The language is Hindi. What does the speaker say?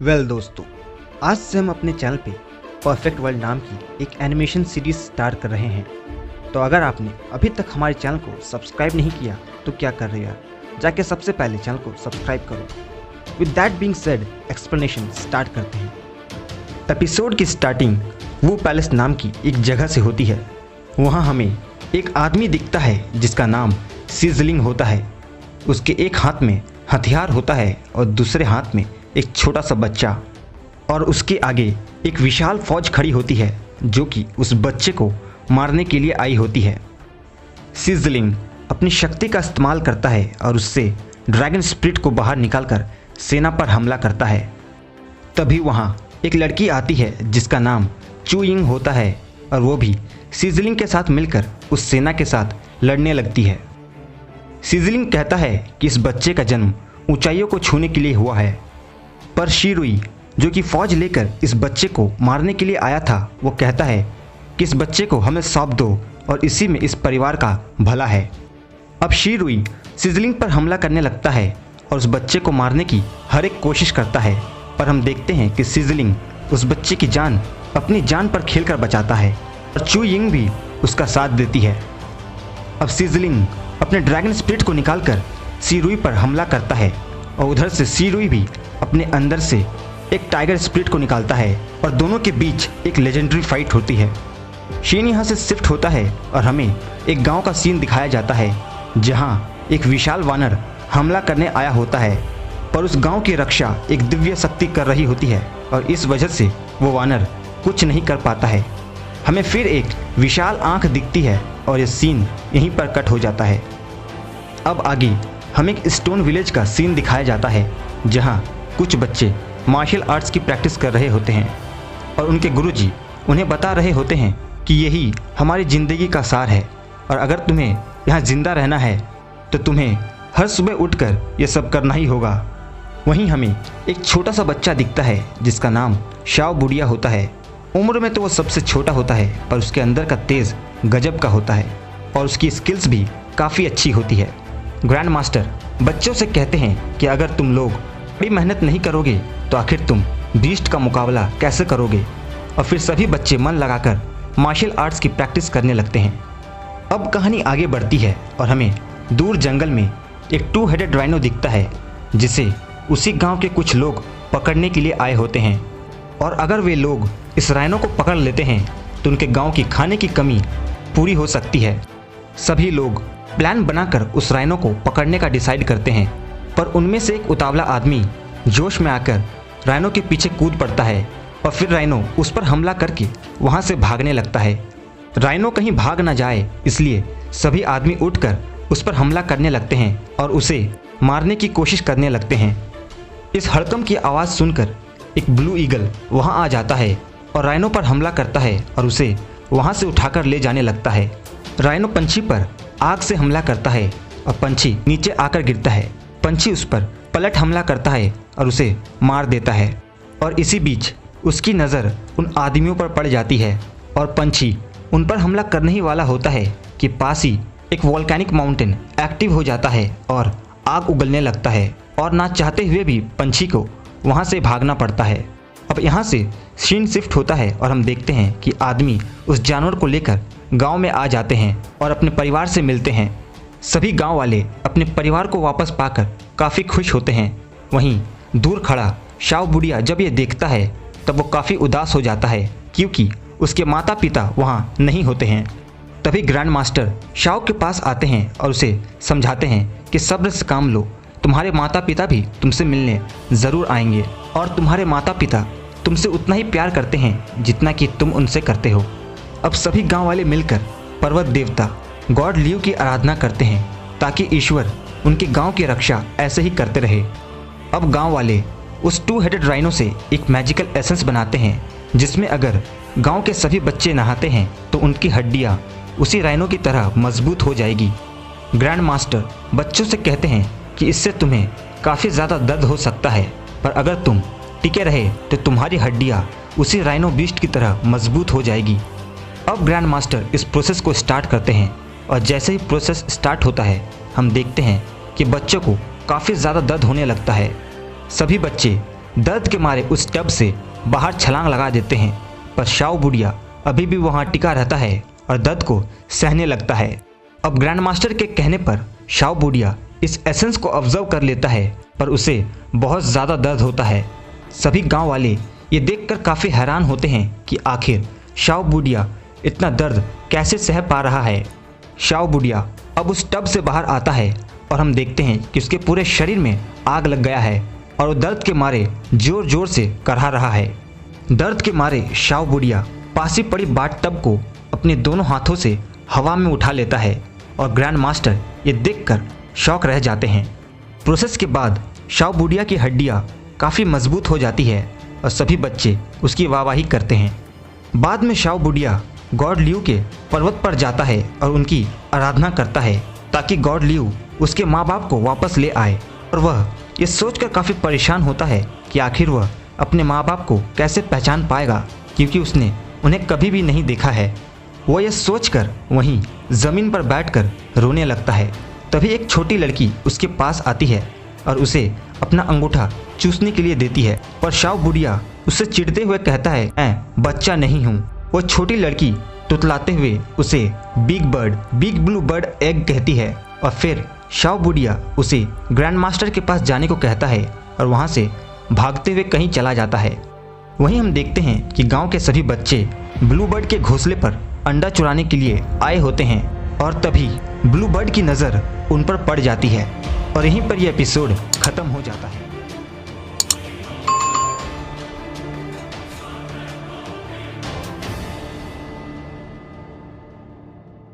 दोस्तों, आज से हम अपने चैनल पे परफेक्ट वर्ल्ड नाम की एक एनिमेशन सीरीज स्टार्ट कर रहे हैं। तो अगर आपने अभी तक हमारे चैनल को सब्सक्राइब नहीं किया तो क्या कर रहे हो यार, जाके सबसे पहले चैनल को सब्सक्राइब करो। With that being said, explanation start करते हैं। एपिसोड की स्टार्टिंग वो पैलेस नाम की एक जगह से होती है। वहाँ हमें एक आदमी दिखता है जिसका नाम सिजलिंग होता है। उसके एक हाथ में हथियार होता है और दूसरे हाथ में एक छोटा सा बच्चा, और उसके आगे एक विशाल फौज खड़ी होती है जो कि उस बच्चे को मारने के लिए आई होती है। सिजलिंग अपनी शक्ति का इस्तेमाल करता है और उससे ड्रैगन स्पिरिट को बाहर निकालकर सेना पर हमला करता है। तभी वहाँ एक लड़की आती है जिसका नाम चू यिंग होता है और वो भी सिजलिंग के साथ मिलकर उस सेना के साथ लड़ने लगती है। सिजलिंग कहता है कि इस बच्चे का जन्म ऊंचाइयों को छूने के लिए हुआ है, पर शीरुई जो कि फौज लेकर इस बच्चे को मारने के लिए आया था, वो कहता है कि इस बच्चे को हमें सौंप दो और इसी में इस परिवार का भला है। अब शीरुई सिजलिंग पर हमला करने लगता है और उस बच्चे को मारने की हर एक कोशिश करता है, पर हम देखते हैं कि सिजलिंग उस बच्चे की जान अपनी जान पर खेलकर बचाता है और चू यिंग भी उसका साथ देती है। अब सिजलिंग अपने ड्रैगन स्पिरिट को निकालकर शीरुई पर हमला करता है और उधर से शीरुई भी अपने अंदर से एक टाइगर स्पिरिट को निकालता है और दोनों के बीच एक लेजेंडरी फाइट होती है। शीन यहाँ से शिफ्ट होता है और हमें एक गांव का सीन दिखाया जाता है जहां एक विशाल वानर हमला करने आया होता है, पर उस गांव की रक्षा एक दिव्य शक्ति कर रही होती है और इस वजह से वो वानर कुछ नहीं कर पाता है। हमें फिर एक विशाल आंख दिखती है और ये सीन यहीं पर कट हो जाता है। अब आगे हमें एक स्टोन विलेज का सीन दिखाया जाता है जहां कुछ बच्चे मार्शल आर्ट्स की प्रैक्टिस कर रहे होते हैं और उनके गुरुजी उन्हें बता रहे होते हैं कि यही हमारी ज़िंदगी का सार है और अगर तुम्हें यहाँ ज़िंदा रहना है तो तुम्हें हर सुबह उठकर ये सब करना ही होगा। वहीं हमें एक छोटा सा बच्चा दिखता है जिसका नाम शाओ बुडिया होता है। उम्र में तो वो सबसे छोटा होता है, पर उसके अंदर का तेज़ गजब का होता है और उसकी स्किल्स भी काफ़ी अच्छी होती है। ग्रैंड मास्टर बच्चों से कहते हैं कि अगर तुम लोग बड़ी मेहनत नहीं करोगे तो आखिर तुम बीस्ट का मुकाबला कैसे करोगे, और फिर सभी बच्चे मन लगाकर मार्शल आर्ट्स की प्रैक्टिस करने लगते हैं। अब कहानी आगे बढ़ती है और हमें दूर जंगल में एक 2 हेडेड राइनो दिखता है जिसे उसी गांव के कुछ लोग पकड़ने के लिए आए होते हैं, और अगर वे लोग इस राइनो को पकड़ लेते हैं तो उनके गांव की खाने की कमी पूरी हो सकती है। सभी लोग प्लान बनाकर उस राइनो को पकड़ने का डिसाइड करते हैं, पर उनमें से एक उतावला आदमी जोश में आकर राइनो के पीछे कूद पड़ता है और फिर राइनो उस पर हमला करके वहां से भागने लगता है। राइनो कहीं भाग ना जाए इसलिए सभी आदमी उठकर उस पर हमला करने लगते हैं और उसे मारने की कोशिश करने लगते हैं। इस हड़कंप की आवाज़ सुनकर एक ब्लू ईगल वहां आ जाता है और राइनो पर हमला करता है और उसे वहां से उठाकर ले जाने लगता है। राइनो पंछी पर आग से हमला करता है और पंछी नीचे आकर गिरता है। पंछी उस पर पलट हमला करता है और उसे मार देता है, और इसी बीच उसकी नज़र उन आदमियों पर पड़ जाती है और पंछी उन पर हमला करने ही वाला होता है कि पास ही एक वोल्केनिक माउंटेन एक्टिव हो जाता है और आग उगलने लगता है, और ना चाहते हुए भी पंछी को वहाँ से भागना पड़ता है। अब यहाँ से सीन शिफ्ट होता है और हम देखते हैं कि आदमी उस जानवर को लेकर गांव में आ जाते हैं और अपने परिवार से मिलते हैं। सभी गांव वाले अपने परिवार को वापस पाकर काफ़ी खुश होते हैं। वहीं दूर खड़ा शाओ बुडिया जब ये देखता है तब वो काफ़ी उदास हो जाता है क्योंकि उसके माता पिता वहाँ नहीं होते हैं। तभी ग्रैंड मास्टर शाओ के पास आते हैं और उसे समझाते हैं कि सब्र से काम लो, तुम्हारे माता पिता भी तुमसे मिलने ज़रूर आएंगे और तुम्हारे माता पिता तुमसे उतना ही प्यार करते हैं जितना कि तुम उनसे करते हो। अब सभी गांव वाले मिलकर पर्वत देवता गॉड लियू की आराधना करते हैं ताकि ईश्वर उनके गांव की रक्षा ऐसे ही करते रहे। अब गांव वाले उस 2 हेडेड राइनो से एक मैजिकल एसेंस बनाते हैं जिसमें अगर गांव के सभी बच्चे नहाते हैं तो उनकी हड्डियां उसी राइनो की तरह मजबूत हो जाएगी। ग्रैंड मास्टर बच्चों से कहते हैं कि इससे तुम्हें काफ़ी ज़्यादा दर्द हो सकता है, पर अगर तुम टिके रहे तो तुम्हारी हड्डियां उसी राइनो बीस्ट की तरह मजबूत हो जाएगी। अब ग्रैंड मास्टर इस प्रोसेस को स्टार्ट करते हैं और जैसे ही प्रोसेस स्टार्ट होता है हम देखते हैं कि बच्चों को काफ़ी ज़्यादा दर्द होने लगता है। सभी बच्चे दर्द के मारे उस टब से बाहर छलांग लगा देते हैं, पर शाओ बुढ़िया अभी भी वहां टिका रहता है और दर्द को सहने लगता है। अब ग्रैंड मास्टर के कहने पर शाओ बुढ़िया इस एसेंस को ऑब्जर्व कर लेता है, पर उसे बहुत ज़्यादा दर्द होता है। सभी गांव वाले ये देखकर काफ़ी हैरान होते हैं कि आखिर शाओ बुढ़िया इतना दर्द कैसे सह पा रहा है। शाओ बुढ़िया अब उस टब से बाहर आता है और हम देखते हैं कि उसके पूरे शरीर में आग लग गया है और वो दर्द के मारे जोर जोर से करहा रहा है। दर्द के मारे शाओ बुढ़िया पास ही पड़ी बाट टब को अपने दोनों हाथों से हवा में उठा लेता है और ग्रैंड मास्टर ये देखकर शॉक रह जाते हैं। प्रोसेस के बाद शाओ बुढ़िया की हड्डियाँ काफ़ी मजबूत हो जाती है और सभी बच्चे उसकी वाहवाही करते हैं। बाद में शाओ बुढ़िया गॉड लियू के पर्वत पर जाता है और उनकी आराधना करता है ताकि गॉड लियू उसके माँ बाप को वापस ले आए। और वह ये सोचकर काफ़ी परेशान होता है कि आखिर वह अपने माँ बाप को कैसे पहचान पाएगा, क्योंकि उसने उन्हें कभी भी नहीं देखा है। वो यह सोचकर वहीं ज़मीन पर बैठकर रोने लगता है। तभी एक छोटी लड़की उसके पास आती है और उसे अपना अंगूठा चूसने के लिए देती है, पर शाओ बुढ़िया उससे चिढ़ते हुए कहता है, मैं बच्चा नहीं हूँ। वो छोटी लड़की तुतलाते हुए उसे बिग ब्लू बर्ड एग कहती है और फिर शाओ बुढ़िया उसे ग्रैंड मास्टर के पास जाने को कहता है और वहाँ से भागते हुए कहीं चला जाता है। वहीं हम देखते हैं कि गांव के सभी बच्चे ब्लू बर्ड के घोंसले पर अंडा चुराने के लिए आए होते हैं और तभी ब्लू बर्ड की नज़र उन पर पड़ जाती है और यहीं पर यह एपिसोड खत्म हो जाता है।